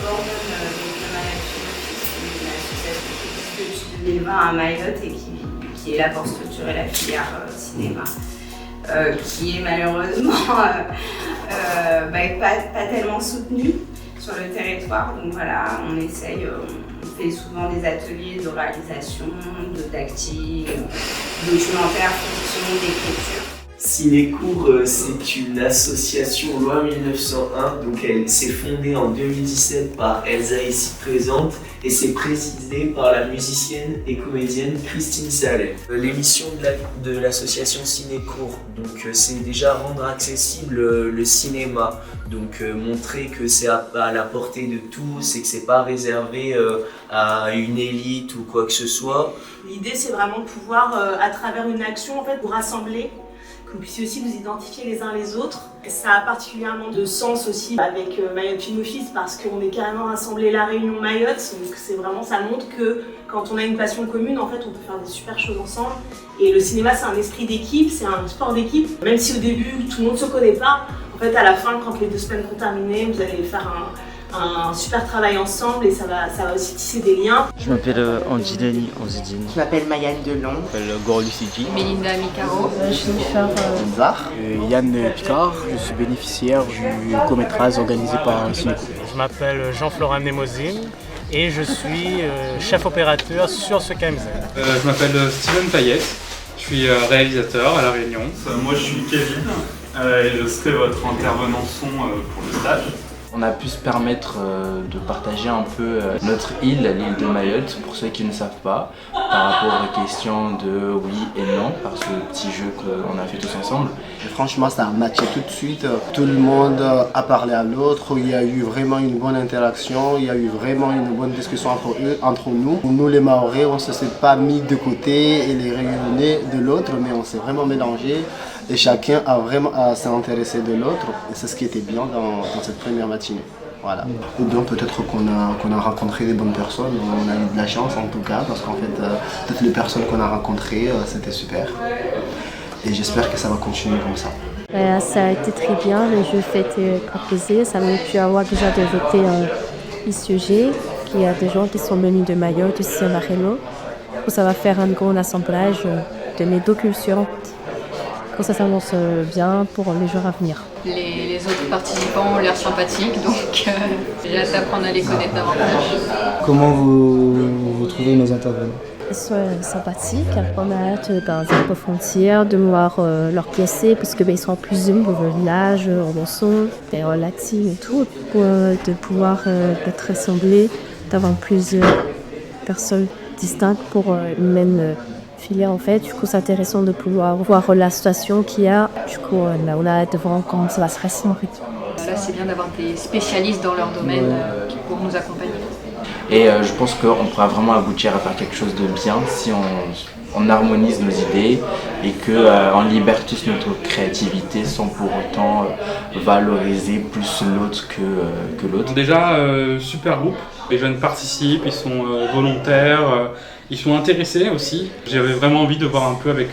Born, donc de Mayotte Film, une association qui existe depuis 2020 à Mayotte et qui est là pour structurer la filière cinéma, qui est malheureusement pas tellement soutenue sur le territoire. Donc voilà, on essaye, on fait souvent des ateliers de réalisation, d'acting, documentaire, fiction, d'écriture. Cinécours, c'est une association loi 1901, donc elle s'est fondée en 2017 par Elsa ici présente et c'est présidé par la musicienne et comédienne Christine Sallet. L'émission de l'association Cinécours, donc c'est déjà rendre accessible le cinéma, donc montrer que c'est à la portée de tous et que c'est pas réservé à une élite ou quoi que ce soit. L'idée c'est vraiment de pouvoir, à travers une action en fait, vous rassembler, que vous puissiez aussi vous identifier les uns les autres. Et ça a particulièrement de sens aussi avec Mayotte Film Office parce qu'on est carrément rassemblés la Réunion Mayotte, donc c'est vraiment, ça montre que quand on a une passion commune, en fait, on peut faire des super choses ensemble. Et le cinéma, c'est un esprit d'équipe, c'est un sport d'équipe. Même si au début, tout le monde ne se connaît pas, en fait, à la fin, quand les 2 semaines vont terminer, vous allez faire un super travail ensemble et ça va aussi tisser des liens. Je m'appelle Anjidani Anzidine. Je m'appelle Mayane Delon. Je m'appelle Gorlu Sidi. Melinda Mikaro. Jennifer Zar. Yann Picard, je suis bénéficiaire du court-métrage organisé par Cinécours. Je m'appelle Jean-Florent Nemosine et je suis chef opérateur sur ce KMZ. Je m'appelle Steven Payet, je suis réalisateur à La Réunion. Moi je suis Kevin et je serai votre intervenant son pour le stage. On a pu se permettre de partager un peu notre île, l'île de Mayotte, pour ceux qui ne savent pas, par rapport aux questions de oui et non, par ce petit jeu qu'on a fait tous ensemble. Et franchement, ça a matché tout de suite. Tout le monde a parlé à l'autre. Il y a eu vraiment une bonne interaction. Il y a eu vraiment une bonne discussion entre nous. Nous, les Mahorais, on ne s'est pas mis de côté et les Réunionnais de l'autre, mais on s'est vraiment mélangés. Et chacun s'est intéressé de l'autre. Et c'est ce qui était bien dans cette première matinée. Voilà. Ou bien peut-être qu'on a rencontré des bonnes personnes. On a eu de la chance en tout cas, parce qu'en fait, toutes les personnes qu'on a rencontrées, c'était super. Et j'espère que ça va continuer comme ça. Ça a été très bien, le jeu fait proposé. Ça m'a pu avoir déjà développé le sujet, qu'il y a des gens qui sont venus de Mayotte, aussi à La Réunion. Ça va faire un grand assemblage de mes 2 cultures. Ça s'annonce bien pour les jours à venir. Les autres participants ont l'air sympathiques, donc j'ai hâte d'apprendre à les connaître davantage. Comment vous trouvez nos intervenants? Ils sont sympathiques, on a hâte d'approfondir, de voir leur pièces, parce qu'ils sont plus jeunes pour le village, en son, des latines et tout, de pouvoir être rassemblés, d'avoir plusieurs personnes distinctes pour une même filière en fait. Du coup, c'est intéressant de pouvoir voir la situation qu'il y a. Du coup, on a hâte de voir comment ça va se passer en fait. Là, c'est bien d'avoir des spécialistes dans leur domaine qui pourront nous accompagner. Et je pense qu'on pourra vraiment aboutir à faire quelque chose de bien si on harmonise nos idées et qu'on libère tous notre créativité sans pour autant valoriser plus l'autre que l'autre. Déjà, super groupe. Les jeunes participent, ils sont volontaires, ils sont intéressés aussi. J'avais vraiment envie de voir un peu avec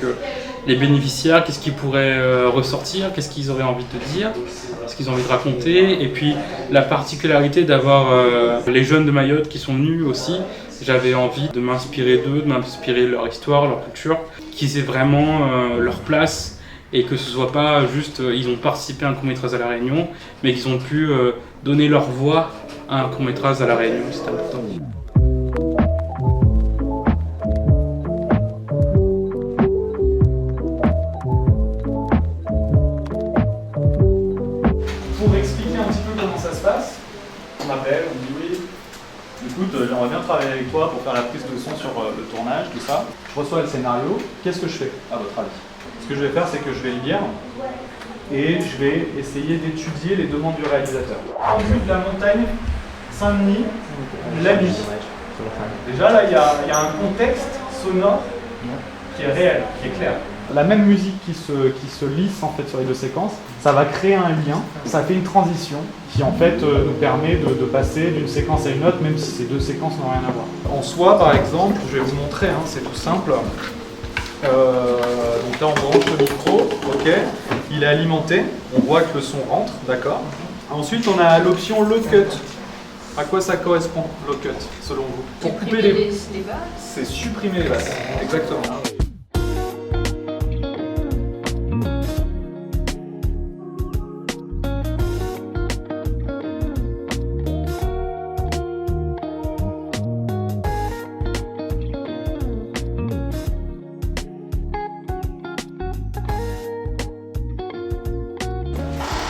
les bénéficiaires, qu'est-ce qu'ils pourraient ressortir, qu'est-ce qu'ils auraient envie de dire, ce qu'ils ont envie de raconter. Et puis la particularité d'avoir les jeunes de Mayotte qui sont venus aussi, j'avais envie de m'inspirer d'eux, de m'inspirer de leur histoire, leur culture, qu'ils aient vraiment leur place et que ce soit pas juste ils ont participé à un court-métrage à La Réunion, mais qu'ils ont pu donner leur voix à un court-métrage à La Réunion, c'est important. Pour expliquer un petit peu comment ça se passe, on m'appelle, on me dit oui, écoute, j'aimerais bien travailler avec toi pour faire la prise de son sur le tournage, tout ça. Je reçois le scénario, qu'est-ce que je fais à votre avis? Ce que je vais faire, c'est que je vais le lire et je vais essayer d'étudier les demandes du réalisateur. En vue de la montagne Saint-Denis, la nuit. Déjà là, il y a un contexte sonore qui est réel, qui est clair. La même musique qui se lisse en fait sur les 2 séquences, ça va créer un lien, ça fait une transition qui en fait nous permet de passer d'une séquence à une autre, même si ces 2 séquences n'ont rien à voir. En soi, par exemple, je vais vous montrer, c'est tout simple. Donc là on branche le micro, ok, il est alimenté, on voit que le son rentre, d'accord. Ensuite on a l'option low cut. À quoi ça correspond, low cut, selon vous? Pour couper les bases. C'est supprimer les bases, exactement.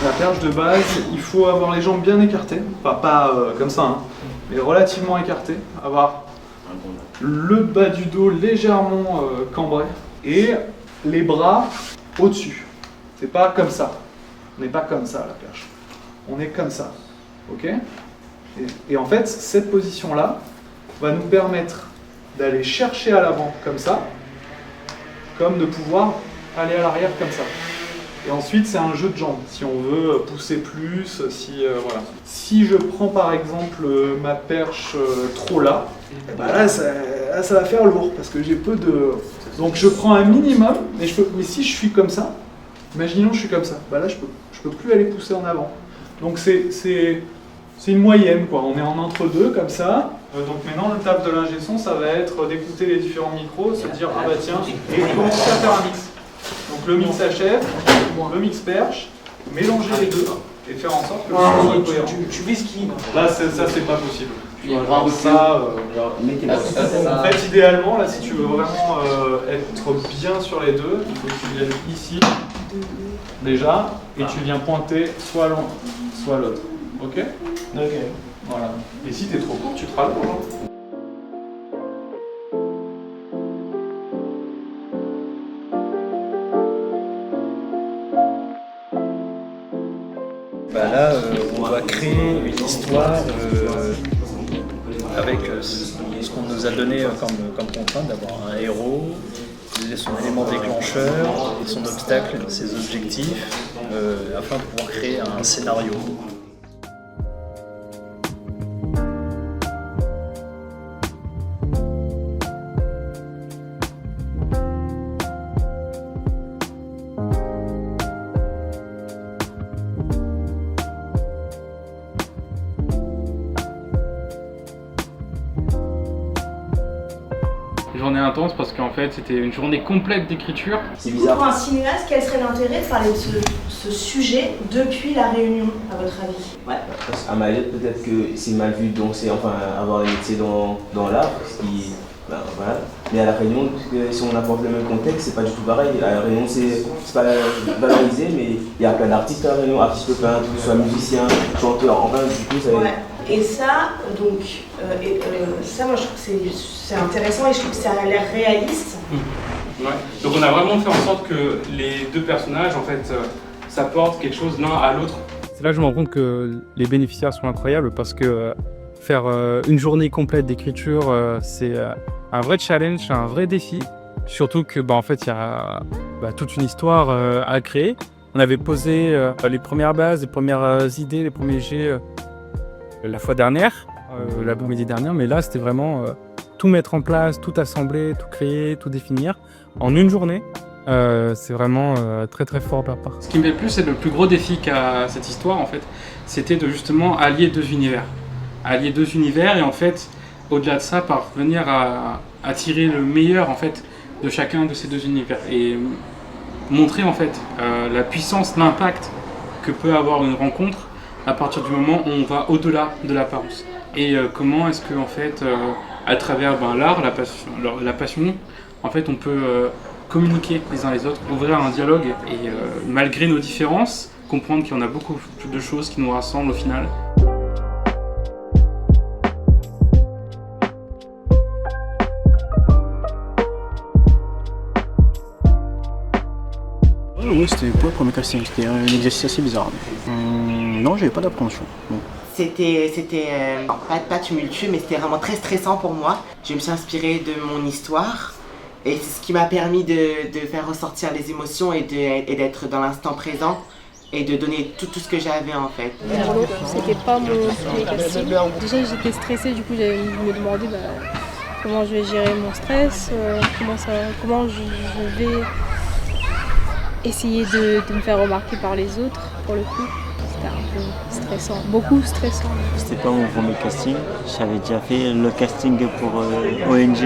La perche de base, il faut avoir les jambes bien écartées, enfin pas comme ça, hein, mais relativement écartées, avoir le bas du dos légèrement cambré et les bras au-dessus. C'est pas comme ça, on n'est pas comme ça la perche, on est comme ça, ok? Et en fait, cette position-là va nous permettre d'aller chercher à l'avant comme ça, comme de pouvoir aller à l'arrière comme ça. Et ensuite, c'est un jeu de jambes, si on veut pousser plus, voilà. Si je prends par exemple ma perche trop là, là, ça va faire lourd, parce que j'ai peu de... Donc je prends un minimum, mais si je suis comme ça, imaginons que je suis comme ça, là je peux plus aller pousser en avant. Donc c'est une moyenne, quoi. On est en entre-deux, comme ça. Donc maintenant, le taf de l'ingé son, ça va être d'écouter les différents micros, se dire, ah bah tiens, et commencer à faire un mix. Donc le mix achève, le mix perche, mélanger les deux et faire en sorte que le son soit cohérent. Tu m'esquives. Là, ça c'est pas possible. En fait, idéalement, là, si tu veux vraiment être bien sur les deux, il faut que tu viennes ici, déjà, et tu viens pointer soit l'un, soit l'autre. Ok? Ok. Voilà. Et si t'es trop court, tu te rallonges. Là, on va créer une histoire avec ce qu'on nous a donné comme contrainte, d'avoir un héros, son élément déclencheur, son obstacle, ses objectifs, afin de pouvoir créer un scénario. Journée intense parce qu'en fait c'était une journée complète d'écriture. C'est bizarre. Pour un cinéaste, quel serait l'intérêt de parler de ce sujet depuis la Réunion, à votre avis? Ouais. À Mayotte, peut-être que c'est mal vu, donc c'est enfin avoir un métier dans l'art, voilà. Mais à la Réunion, si on apporte le même contexte, c'est pas du tout pareil. À la Réunion, c'est pas valorisé, mais il y a plein d'artistes à la Réunion, artistes peintres, que ce soit musiciens, chanteurs, enfin du coup ça. Ouais. Et ça, donc, ça moi je trouve que c'est intéressant et je trouve que ça a l'air réaliste. Ouais. Donc on a vraiment fait en sorte que les deux personnages en fait s'apportent quelque chose l'un à l'autre. C'est là que je me rends compte que les bénéficiaires sont incroyables parce que faire une journée complète d'écriture, c'est un vrai challenge, un vrai défi. Surtout que en fait il y a toute une histoire à créer. On avait posé les premières bases, les premières idées, les premiers jets la fois dernière, l'après-midi dernière, mais là c'était vraiment tout mettre en place, tout assembler, tout créer, tout définir en une journée. C'est vraiment très très fort par part. Ce qui me plaît le plus, c'est le plus gros défi qu'a cette histoire en fait, c'était de justement allier deux univers. Allier deux univers et en fait, au-delà de ça, parvenir à tirer le meilleur en fait de chacun de ces deux univers et montrer en fait la puissance, l'impact que peut avoir une rencontre à partir du moment où on va au-delà de l'apparence. Et comment est-ce que en fait, à travers l'art, la passion, en fait, on peut communiquer les uns les autres, ouvrir un dialogue et malgré nos différences, comprendre qu'il y en a beaucoup de choses qui nous rassemblent au final. Oui, c'était pour le premier casting, c'était un exercice assez bizarre. Non, j'avais pas d'appréhension. C'était pas tumultueux, mais c'était vraiment très stressant pour moi. Je me suis inspirée de mon histoire et c'est ce qui m'a permis de faire ressortir les émotions et d'être dans l'instant présent et de donner tout ce que j'avais en fait. C'était pas mon premier casting. Déjà j'étais stressée, du coup je me demandais comment je vais gérer mon stress, comment je vais essayer de me faire remarquer par les autres pour le coup. C'était un peu stressant, beaucoup stressant. C'était pas mon premier casting. J'avais déjà fait le casting pour ONG,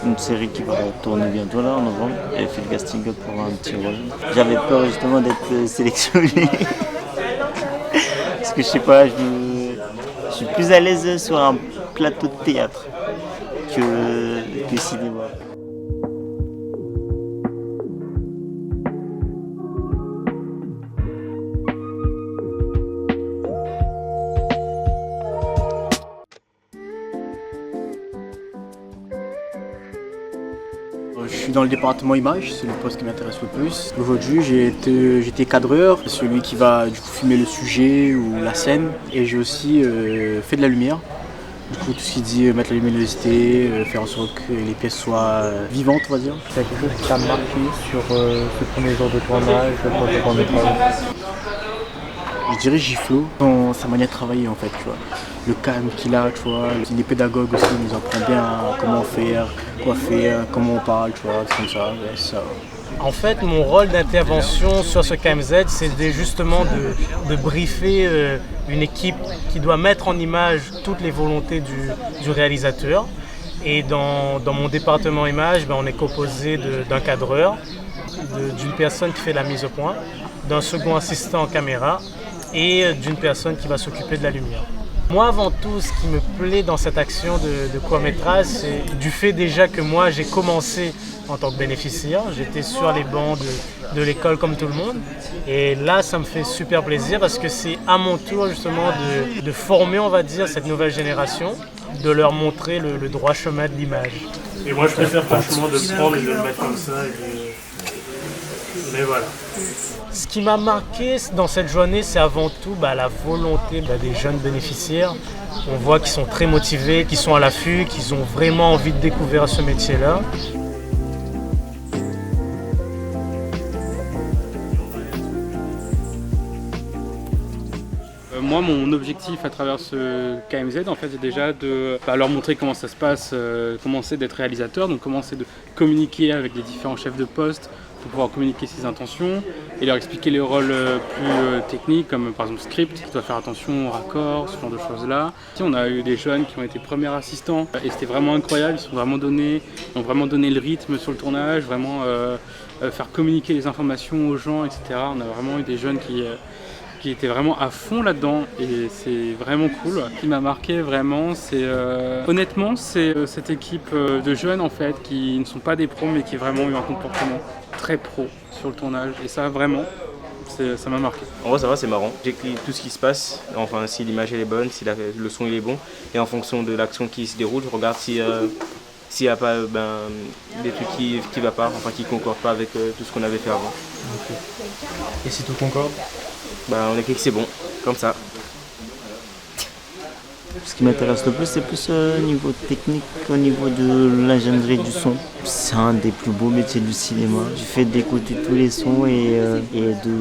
une série qui va tourner bientôt là en novembre. J'avais fait le casting pour un petit rôle. J'avais peur justement d'être sélectionné. Parce que je sais pas, je suis plus à l'aise sur un plateau de théâtre que cinéma. Je suis dans le département image, c'est le poste qui m'intéresse le plus. Aujourd'hui, j'étais cadreur, celui qui va du coup filmer le sujet ou la scène. Et j'ai aussi fait de la lumière. Du coup, tout ce qui dit mettre la luminosité, faire en sorte que les pièces soient vivantes, on va dire. C'est quelque chose qui t'a marqué sur ce premier jour de tournage, pour ce court-métrage? Je dirais Giflo, dans sa manière de travailler en fait, tu vois. Le calme qu'il a, tu vois. Il est pédagogue aussi, il nous apprend bien comment faire, quoi faire, comment on parle, tu vois, c'est comme ça, ouais, ça. En fait, mon rôle d'intervention sur ce KMZ, c'est justement de briefer une équipe qui doit mettre en image toutes les volontés du réalisateur. Et dans mon département image, on est composé d'un cadreur, d'une personne qui fait la mise au point, d'un second assistant en caméra et d'une personne qui va s'occuper de la lumière. Moi, avant tout, ce qui me plaît dans cette action de court-métrage, c'est du fait déjà que moi, j'ai commencé en tant que bénéficiaire. J'étais sur les bancs de l'école comme tout le monde. Et là, ça me fait super plaisir parce que c'est à mon tour justement de former, on va dire, cette nouvelle génération, de leur montrer le droit chemin de l'image. Et moi, je préfère franchement de le prendre et de le mettre comme ça. Mais voilà. Ce qui m'a marqué dans cette journée, c'est avant tout la volonté des jeunes bénéficiaires. On voit qu'ils sont très motivés, qu'ils sont à l'affût, qu'ils ont vraiment envie de découvrir ce métier-là. Moi, mon objectif à travers ce KMZ, en fait, c'est déjà de leur montrer comment ça se passe, comment c'est d'être réalisateur, donc comment c'est de communiquer avec les différents chefs de poste pour pouvoir communiquer ses intentions et leur expliquer les rôles plus techniques, comme par exemple script, qui doit faire attention aux raccords, ce genre de choses-là. On a eu des jeunes qui ont été premiers assistants et c'était vraiment incroyable, ils ont vraiment donné le rythme sur le tournage, vraiment faire communiquer les informations aux gens, etc. On a vraiment eu des jeunes qui étaient vraiment à fond là-dedans et c'est vraiment cool. Ce qui m'a marqué vraiment, c'est honnêtement, c'est cette équipe de jeunes en fait qui ne sont pas des pros mais qui ont vraiment eu un comportement très pro sur le tournage et ça vraiment, ça m'a marqué. En vrai ça va, c'est marrant. J'écris tout ce qui se passe, enfin si l'image elle est bonne, si le son il est bon et en fonction de l'action qui se déroule, je regarde s'il n'y a pas des trucs qui ne va pas, enfin qui ne concordent pas avec tout ce qu'on avait fait avant. Okay. Et si tout concorde? On écrit que c'est bon, comme ça. Ce qui m'intéresse le plus, c'est plus au niveau technique, au niveau de l'ingénierie du son. C'est un des plus beaux métiers du cinéma. Du fait d'écouter tous les sons et de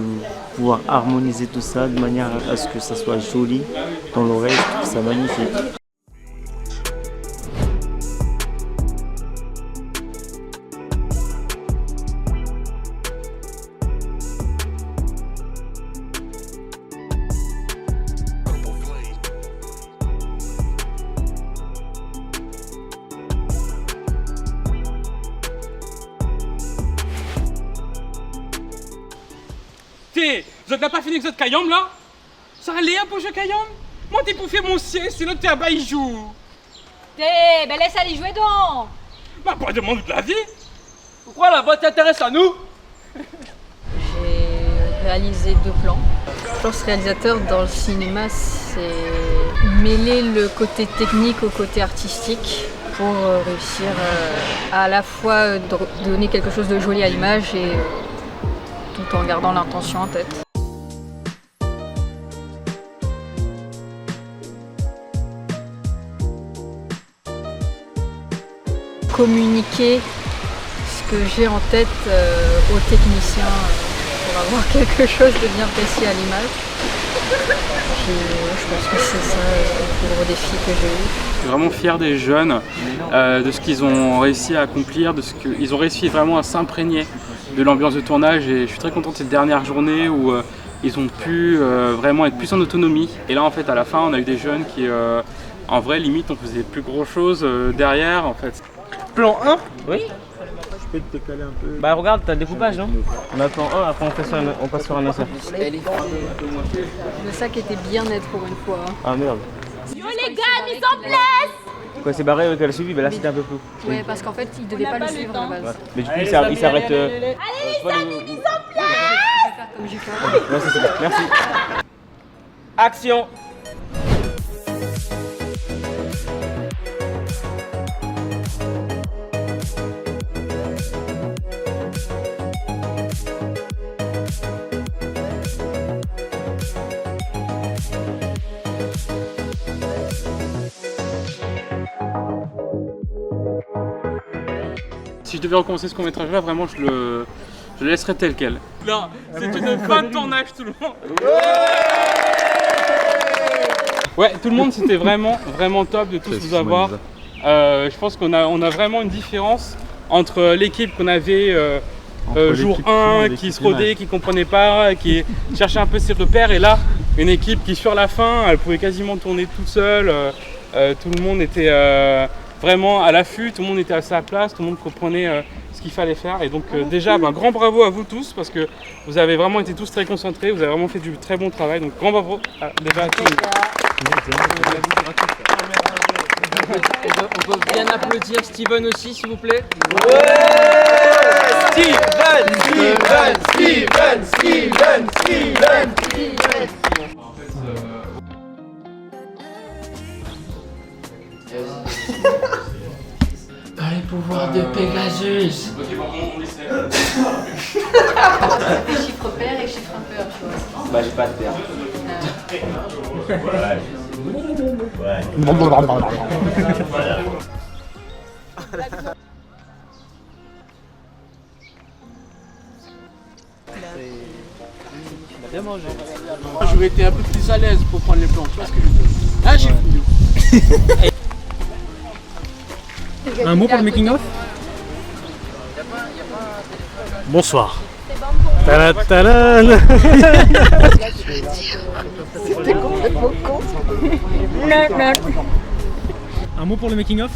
pouvoir harmoniser tout ça de manière à ce que ça soit joli dans l'oreille, je trouve ça magnifique. Vous n'avez pas fini avec votre caillom là? Ça allait un peu jeu caillom? Moi t'es pour faire mon siège, sinon t'es à bas il joue. Laisse aller jouer donc. Pas de monde de la vie. Pourquoi la voix t'intéresse à nous? J'ai réalisé 2 plans. Je pense que réalisateur dans le cinéma, c'est mêler le côté technique au côté artistique pour réussir à la fois donner quelque chose de joli à l'image et tout en gardant l'intention en tête. Communiquer ce que j'ai en tête aux techniciens pour avoir quelque chose de bien précis à l'image. Je pense que c'est ça le plus gros défi que j'ai eu. Je suis vraiment fier des jeunes, de ce qu'ils ont réussi à accomplir, de ce qu'ils ont réussi vraiment à s'imprégner de l'ambiance de tournage et je suis très content de cette dernière journée où ils ont pu vraiment être plus en autonomie. Et là en fait à la fin on a eu des jeunes qui en vrai limite on faisait plus grand chose derrière en fait. Plan 1? Oui. Je peux te décaler un peu. Bah regarde, t'as le découpage, non? On a plan 1, après on passe sur un insert. Le sac était bien net pour une fois. Ah merde. Yo les gars, mise en place! Quoi, c'est barré qu'elle a suivi, mais là c'était un peu flou. Ouais, parce qu'en fait, il devait pas le suivre à la base. Ouais. Mais du coup, il s'arrête. Allez les amis, mise en place! Comme j'ai fait. Ouais, c'est super, merci. Action! Si je devais recommencer ce court-métrage là, vraiment je le laisserais tel quel. Là, c'est une fin de tournage tout le monde. Ouais, tout le monde c'était vraiment top de tous vous avoir. Je pense qu'on a vraiment une différence entre l'équipe qu'on avait jour 1, qui se rodait, qui comprenait pas, qui cherchait un peu ses repères, et là, une équipe qui sur la fin, elle pouvait quasiment tourner toute seule. Tout le monde était vraiment à l'affût, tout le monde était à sa place, tout le monde comprenait ce qu'il fallait faire. Et donc déjà, grand bravo à vous tous, parce que vous avez vraiment été tous très concentrés, vous avez vraiment fait du très bon travail. Donc grand bravo déjà à tous. On peut bien applaudir Steven aussi, s'il vous plaît. Steven! Par les pouvoirs de Pegasus. Ok, bon, on essaie. Des chiffres pairs et chiffres impairs, tu vois. Bah, j'ai pas de paire. Bien mangé. J'aurais été un peu plus à l'aise pour prendre les plans, tu vois ce que je veux dire. Là j'ai fouillé. Un mot pour le making of? Bonsoir. Tadam. C'était complètement con. Un mot pour le making of?